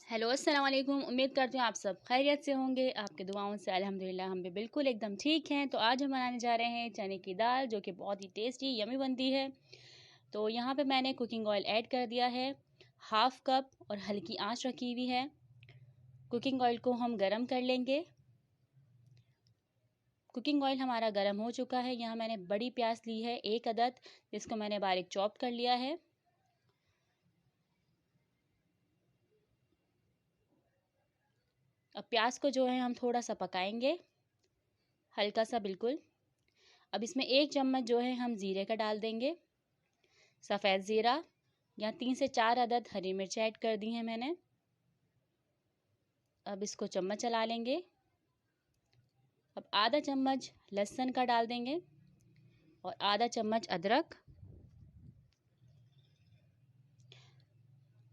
Hello अस्सलाम वालेकुम। उम्मीद करती हूँ आप सब खैरियत से होंगे। आपके दुआओं से अल्हम्दुलिल्लाह हम भी बिल्कुल एकदम ठीक हैं। तो आज हम बनाने जा रहे हैं चने की दाल, जो कि बहुत ही टेस्टी यमी बनती है। तो यहाँ पे मैंने कुकिंग ऑयल ऐड कर दिया है, हाफ़ कप, और हल्की आंच रखी हुई है। कुकिंग ऑयल को हम गरम कर लेंगे। कुकिंग ऑयल हमारा गरम हो चुका है। यहाँ मैंने बड़ी प्याज ली है 1 अदद, जिसको मैंने बारीक चॉप कर लिया है। अब प्याज को जो है हम थोड़ा सा पकाएंगे, हल्का सा बिल्कुल। अब इसमें 1 चम्मच जो है हम ज़ीरे का डाल देंगे, सफ़ेद ज़ीरा। यहाँ 3 से 4 अदद हरी मिर्च ऐड कर दी हैं मैंने। अब इसको चम्मच चला लेंगे। अब आधा चम्मच लहसुन का डाल देंगे और आधा चम्मच अदरक।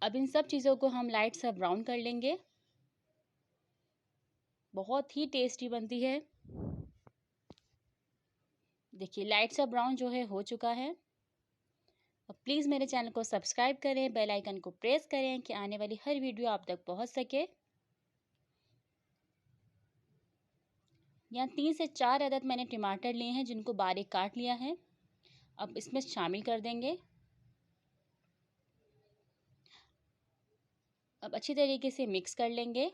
अब इन सब चीज़ों को हम लाइट सा ब्राउन कर लेंगे। बहुत ही टेस्टी बनती है। देखिए लाइट सा ब्राउन जो है हो चुका है। अब प्लीज़ मेरे चैनल को सब्सक्राइब करें, बेल आइकन को प्रेस करें कि आने वाली हर वीडियो आप तक पहुंच सके। यहाँ 3 से 4 अदद मैंने टमाटर लिए हैं, जिनको बारीक काट लिया है। अब इसमें शामिल कर देंगे। अब अच्छी तरीके से मिक्स कर लेंगे।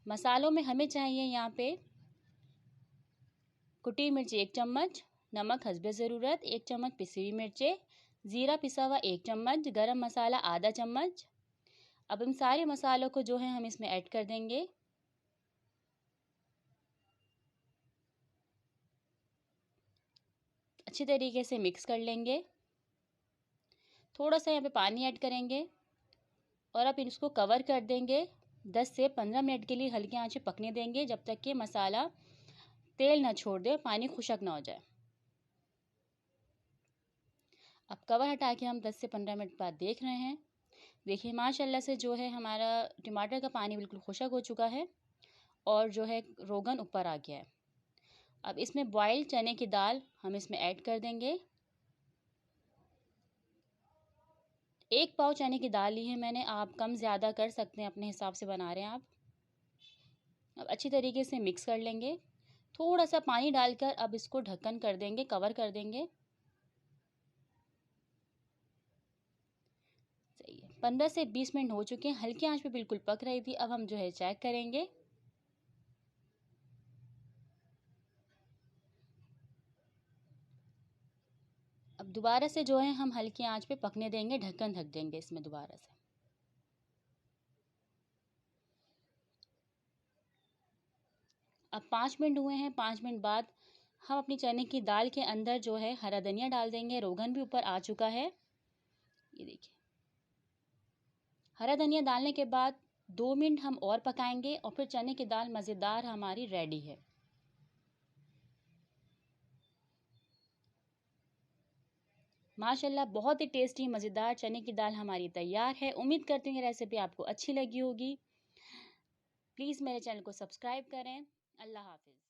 मसालों में हमें चाहिए यहाँ पे कुटी मिर्च 1 चम्मच, नमक हस्बे ज़रूरत 1 चम्मच पिसी हुई मिर्चें, ज़ीरा पिसा हुआ 1 चम्मच, गरम मसाला आधा चम्मच। अब इन सारे मसालों को जो है हम इसमें ऐड कर देंगे। अच्छी तरीके से मिक्स कर लेंगे। थोड़ा सा यहाँ पे पानी ऐड करेंगे और अब इसको कवर कर देंगे। 10 से 15 मिनट के लिए हल्की आंच पे पकने देंगे, जब तक कि मसाला तेल ना छोड़ दे और पानी खुशक ना हो जाए। अब कवर हटा के हम 10 से 15 मिनट बाद देख रहे हैं। देखिए माशाल्लाह से जो है हमारा टमाटर का पानी बिल्कुल खुशक हो चुका है और जो है रोगन ऊपर आ गया है। अब इसमें बॉयल चने की दाल हम इसमें ऐड कर देंगे। 1 पाव चने की दाल ली है मैंने, आप कम ज़्यादा कर सकते हैं, अपने हिसाब से बना रहे हैं आप। अब अच्छी तरीके से मिक्स कर लेंगे। थोड़ा सा पानी डालकर अब इसको ढक्कन कर देंगे, कवर कर देंगे। सही है, 15 से 20 मिनट हो चुके हैं। हल्की आंच पे बिल्कुल पक रही थी। अब हम जो है चेक करेंगे। अब दोबारा से जो है हम हल्की आंच पे पकने देंगे, ढक्कन ढक देंगे इसमें दोबारा से। अब 5 मिनट हुए हैं। 5 मिनट बाद हम अपनी चने की दाल के अंदर जो है हरा धनिया डाल देंगे। रोगन भी ऊपर आ चुका है, ये देखिए। हरा धनिया डालने के बाद 2 मिनट हम और पकाएंगे और फिर चने की दाल मज़ेदार हमारी रेडी है। माशाल्लाह बहुत ही टेस्टी मज़ेदार चने की दाल हमारी तैयार है। उम्मीद करती हूँ ये रेसिपी आपको अच्छी लगी होगी। प्लीज़ मेरे चैनल को सब्सक्राइब करें। अल्लाह हाफ़िज़।